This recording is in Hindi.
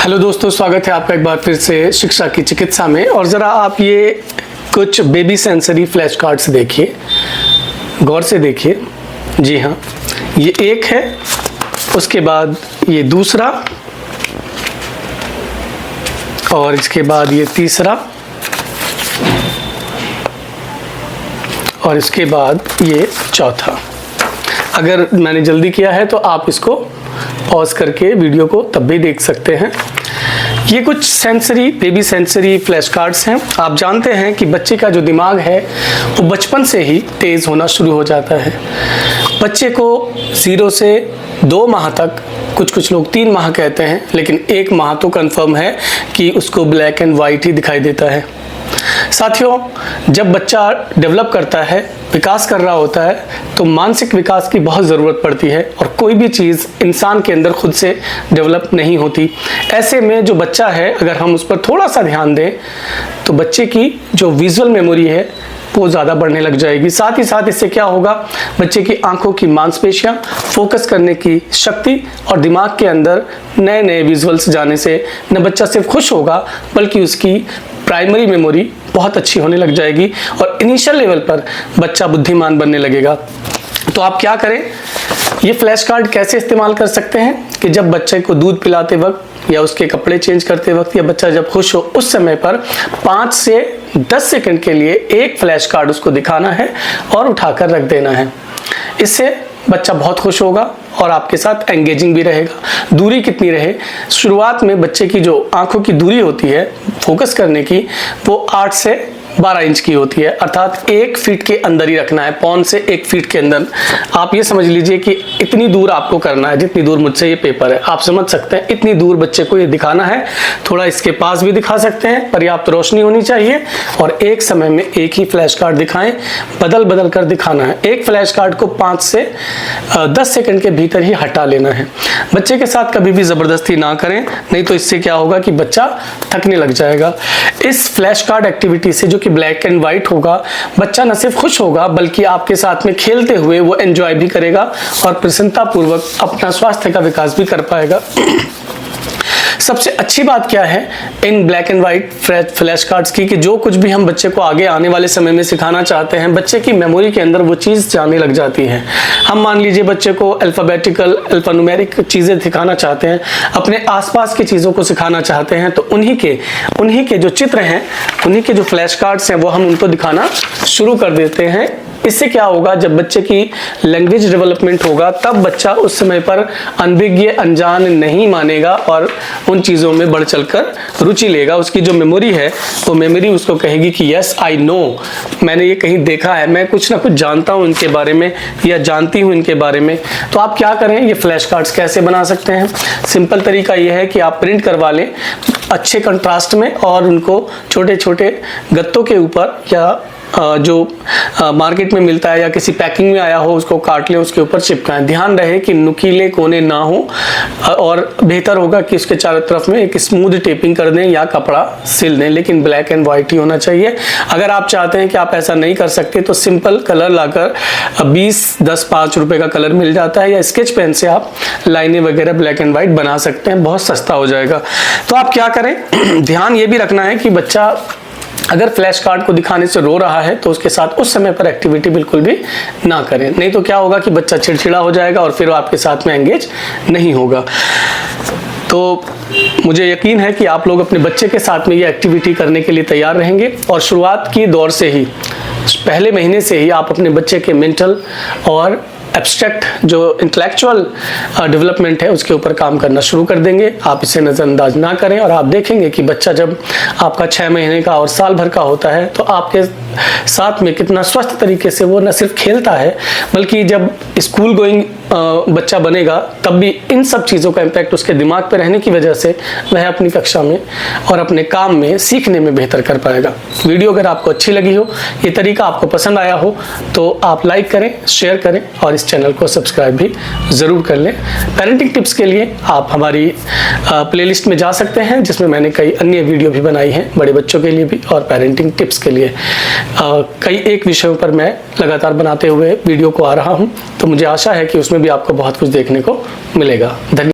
हेलो दोस्तों, स्वागत है आपका एक बार फिर से शिक्षा की चिकित्सा में। और ज़रा आप ये कुछ बेबी सेंसरी फ्लैश कार्ड्स देखिए, गौर से देखिए। जी हाँ, ये एक है, उसके बाद ये दूसरा, और इसके बाद ये तीसरा, और इसके बाद ये चौथा। अगर मैंने जल्दी किया है तो आप इसको पॉज करके वीडियो को तब भी देख सकते हैं। ये कुछ sensory baby sensory flash cards हैं। आप जानते हैं कि बच्चे का जो दिमाग है वो बचपन से ही तेज़ होना शुरू हो जाता है। बच्चे को 0 से 2 माह तक, कुछ लोग 3 माह कहते हैं, लेकिन 1 माह तो कंफर्म है कि उसको ब्लैक एंड वाइट ही दिखाई देता है। साथियों, जब बच्चा डेवलप करता है, विकास कर रहा होता है, तो मानसिक विकास की बहुत ज़रूरत पड़ती है और कोई भी चीज़ इंसान के अंदर खुद से डेवलप नहीं होती। ऐसे में जो बच्चा है, अगर हम उस पर थोड़ा सा ध्यान दें तो बच्चे की जो विजुअल मेमोरी है वो ज़्यादा बढ़ने लग जाएगी। साथ ही साथ इससे क्या होगा, बच्चे की आंखों की मांसपेशियां, फोकस करने की शक्ति और दिमाग के अंदर नए नए विजुअल्स जाने से न बच्चा सिर्फ खुश होगा बल्कि उसकी प्राइमरी मेमोरी बहुत अच्छी होने लग जाएगी और इनिशियल लेवल पर बच्चा बुद्धिमान बनने लगेगा। तो आप क्या करें, ये फ्लैश कार्ड कैसे इस्तेमाल कर सकते हैं कि जब बच्चे को दूध पिलाते वक्त या उसके कपड़े चेंज करते वक्त या बच्चा जब खुश हो उस समय पर 5 से 10 सेकंड के लिए एक फ्लैश कार्ड उसको दिखाना है और उठाकर रख देना है। इससे बच्चा बहुत खुश होगा और आपके साथ एंगेजिंग भी रहेगा। दूरी कितनी रहे, शुरुआत में बच्चे की जो आंखों की दूरी होती है फोकस करने की, वो 8 से 12 इंच की होती है, अर्थात 1 फीट के अंदर ही रखना है, पौन से 1 फीट के अंदर। आप ये समझ लीजिए कि इतनी दूर आपको करना है जितनी दूर मुझसे ये पेपर है। आप समझ सकते हैं इतनी दूर बच्चे को ये दिखाना है। थोड़ा इसके पास भी दिखा सकते हैं, पर्याप्त रोशनी होनी चाहिए और एक समय में एक ही फ्लैश कार्ड दिखाएं, बदल बदल कर दिखाना है। एक फ्लैश कार्ड को 5 से 10 सेकंड के भीतर ही हटा लेना है। बच्चे के साथ कभी भी ज़बरदस्ती ना करें, नहीं तो इससे क्या होगा कि बच्चा थकने लग जाएगा। इस फ्लैश कार्ड एक्टिविटी से जो ब्लैक एंड व्हाइट होगा, बच्चा न सिर्फ खुश होगा बल्कि आपके साथ में खेलते हुए वो एंजॉय भी करेगा और प्रसन्नता पूर्वक अपना स्वास्थ्य का विकास भी कर पाएगा। सबसे अच्छी बात क्या है इन black and white flash cards की, कि जो कुछ भी हम बच्चे को आगे आने वाले समय में सिखाना चाहते हैं, बच्चे की मेमोरी के अंदर वो चीज़ जाने लग जाती है। हम मान लीजिए बच्चे को अल्फ़ाबेटिकल, अल्फ़ान्यूमेरिक चीज़ें सिखाना चाहते हैं, अपने आसपास की चीज़ों को सिखाना चाहते हैं, तो उन्हीं के जो चित्र हैं, उन्हीं के जो फ्लैश कार्ड्स हैं, वो हम उनको दिखाना शुरू कर देते हैं। इससे क्या होगा, जब बच्चे की लैंग्वेज डेवलपमेंट होगा तब बच्चा उस समय पर अनभिज्ञ, अनजान नहीं मानेगा और उन चीज़ों में बढ़ चढ़कर रुचि लेगा। उसकी जो मेमोरी है वो मेमोरी उसको कहेगी कि यस आई नो, मैंने ये कहीं देखा है, मैं कुछ ना कुछ जानता हूँ इनके बारे में या जानती हूँ इनके बारे में। तो आप क्या करें, ये फ्लैश कार्ड्स कैसे बना सकते हैं। सिंपल तरीका ये है कि आप प्रिंट करवा लें अच्छे कंट्रास्ट में और उनको छोटे छोटे गत्तों के ऊपर या जो मार्केट में मिलता है या किसी पैकिंग में आया हो उसको काट लें, उसके ऊपर चिपकाएं। ध्यान रहे कि नुकीले कोने ना हो और बेहतर होगा कि उसके चारों तरफ में एक स्मूथ टेपिंग कर दें या कपड़ा सिल दें, लेकिन ब्लैक एंड वाइट ही होना चाहिए। अगर आप चाहते हैं कि आप ऐसा नहीं कर सकते तो सिंपल कलर लाकर 20-10-5 रुपए का कलर मिल जाता है, या स्केच पेन से आप लाइनें वगैरह ब्लैक एंड वाइट बना सकते हैं, बहुत सस्ता हो जाएगा। तो आप क्या करें, ध्यान ये भी रखना है कि बच्चा अगर फ्लैश कार्ड को दिखाने से रो रहा है तो उसके साथ उस समय पर एक्टिविटी बिल्कुल भी ना करें, नहीं तो क्या होगा कि बच्चा चिड़चिड़ा हो जाएगा और फिर आपके साथ में एंगेज नहीं होगा। तो मुझे यकीन है कि आप लोग अपने बच्चे के साथ में ये एक्टिविटी करने के लिए तैयार रहेंगे और शुरुआत की दौर से ही, पहले महीने से ही आप अपने बच्चे के मेंटल और एब्स्ट्रैक्ट जो इंटेलेक्चुअल डेवलपमेंट है उसके ऊपर काम करना शुरू कर देंगे। आप इसे नज़रअंदाज ना करें और आप देखेंगे कि बच्चा जब आपका 6 महीने का और साल भर का होता है तो आपके साथ में कितना स्वस्थ तरीके से वो न सिर्फ खेलता है बल्कि जब स्कूल गोइंग बच्चा बनेगा तब भी इन सब चीज़ों का इम्पैक्ट उसके दिमाग पर रहने की वजह से वह अपनी कक्षा में और अपने काम में सीखने में बेहतर कर पाएगा। वीडियो अगर आपको अच्छी लगी हो, ये तरीका आपको पसंद आया हो, तो आप लाइक करें, शेयर करें और इस चैनल को सब्सक्राइब भी ज़रूर कर लें। पेरेंटिंग टिप्स के लिए आप हमारी प्लेलिस्ट में जा सकते हैं जिसमें मैंने कई अन्य वीडियो भी बनाई हैं बड़े बच्चों के लिए भी और पेरेंटिंग टिप्स के लिए। कई एक विषयों पर मैं लगातार बनाते हुए वीडियो को आ रहा हूं, तो मुझे आशा है कि उसमें भी आपको बहुत कुछ देखने को मिलेगा। धन्यवाद।